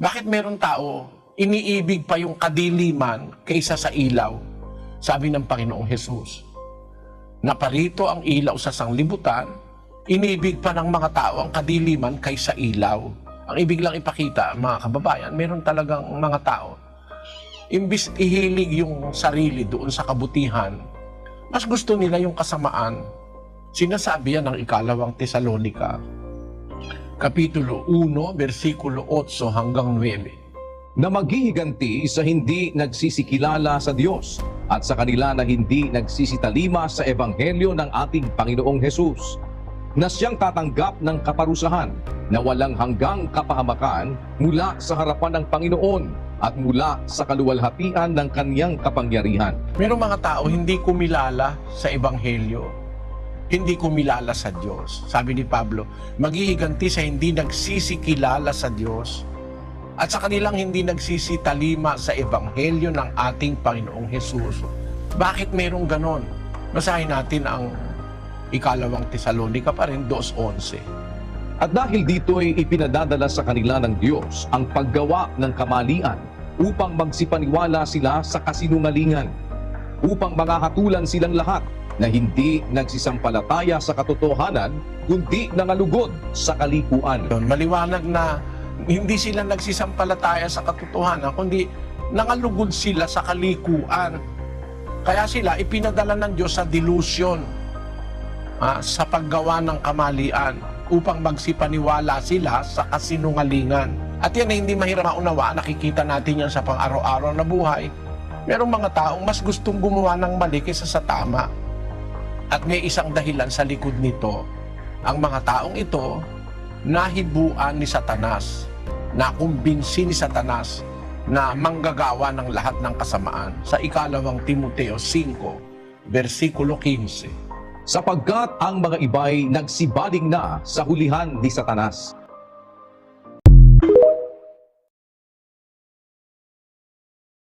Bakit meron tao, iniibig pa yung kadiliman kaysa sa ilaw? Sabi ng Panginoong Hesus. Naparito ang ilaw sa sanglibutan, inibig pa ng mga tao ang kadiliman kaysa ilaw. Ang ibig lang ipakita, mga kababayan, meron talagang mga tao, imbis ihilig yung sarili doon sa kabutihan, mas gusto nila yung kasamaan. Sinasabi yan ng ikalawang Tesalonica, Kapitulo 1, versikulo 8 hanggang 9. Na maghihiganti sa hindi nagsisikilala sa Diyos at sa kanila na hindi nagsisitalima sa Ebanghelyo ng ating Panginoong Hesus, na siyang tatanggap ng kaparusahan na walang hanggang kapahamakan mula sa harapan ng Panginoon at mula sa kaluwalhatian ng kaniyang kapangyarihan. Merong mga tao hindi kumilala sa Ebanghelyo, hindi kumilala sa Diyos. Sabi ni Pablo, maghihiganti sa hindi nagsisikilala sa Diyos at sa kanilang hindi nagsisitalima sa Ebanghelyo ng ating Panginoong Hesus. Bakit merong ganon? Basahin natin ang ikalawang Tesalonica pa rin, 2:11. At dahil dito'y ipinadadala sa kanila ng Diyos ang paggawa ng kamalian upang magsipaniwala sila sa kasinungalingan, upang mangahatulan silang lahat na hindi nagsisampalataya sa katotohanan, kundi nangalugod sa kalikuan. Maliwanag na hindi sila nagsisampalataya sa katotohanan, kundi nangalugod sila sa kalikuan. Kaya sila ipinadala ng Diyos sa delusion, sa paggawa ng kamalian, upang magsipaniwala sila sa kasinungalingan. At yan ay hindi mahirap maunawa, nakikita natin yan sa pang-araw-araw na buhay. Merong mga taong mas gustong gumawa ng mali kaysa sa tama. At may isang dahilan sa likod nito. Ang mga taong ito, nahibuan ni Satanas, nakumbinsi ni Satanas na manggagawa ng lahat ng kasamaan. Sa ikalawang Timoteo 5, versikulo 15. Sapagkat ang mga iba'y nagsibaling na sa hulihan ni Satanas